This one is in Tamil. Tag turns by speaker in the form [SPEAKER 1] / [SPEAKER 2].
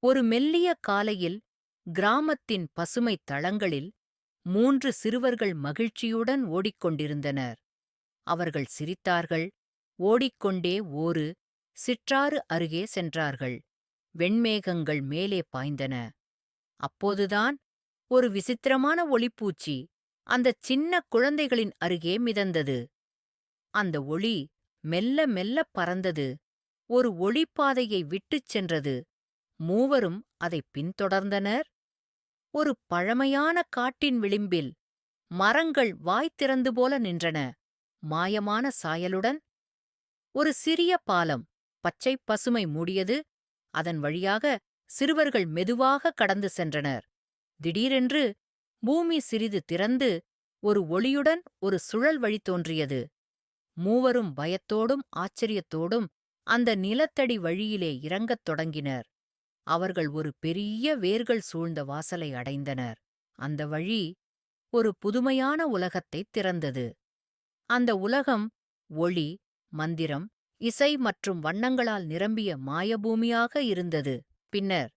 [SPEAKER 1] ஒரு மெல்லிய காலையில் கிராமத்தின் பசுமைத் தளங்களில் 3 சிறுவர்கள் மகிழ்ச்சியுடன் ஓடிக்கொண்டிருந்தனர். அவர்கள் சிரித்தார்கள், ஓடிக்கொண்டே ஒரு சிற்றாறு அருகே சென்றார்கள். வெண்மேகங்கள் மேலே பாய்ந்தன. அப்போதுதான் ஒரு விசித்திரமான ஒளிப்பூச்சி அந்தச் சின்ன குழந்தைகளின் அருகே மிதந்தது. அந்த ஒளி மெல்ல மெல்லப் பறந்தது, ஒரு ஒளிப்பாதையை விட்டுச் சென்றது. மூவரும் அதைப் பின்தொடர்ந்தனர். ஒரு பழமையான காட்டின் விளிம்பில் மரங்கள் வாய் திறந்து போல நின்றன, மாயமான சாயலுடன். ஒரு சிறிய பாலம், பச்சை பசுமை மூடியது. அதன் வழியாக சிறுவர்கள் மெதுவாக கடந்து சென்றனர். திடீரென்று பூமி சிறிது திறந்து ஒரு ஒளியுடன் ஒரு சுழல் வழி தோன்றியது. மூவரும் பயத்தோடும் ஆச்சரியத்தோடும் அந்த நிலத்தடி வழியிலே இறங்கத் தொடங்கினர். அவர்கள் ஒரு பெரிய வேர்கள் சூழ்ந்த வாசலை அடைந்தனர். அந்த வழி ஒரு புதுமையான உலகத்தைத் திறந்தது. அந்த உலகம் ஒளி, மந்திரம், இசை மற்றும் வண்ணங்களால் நிரம்பிய மாயபூமியாக இருந்தது. பின்னர்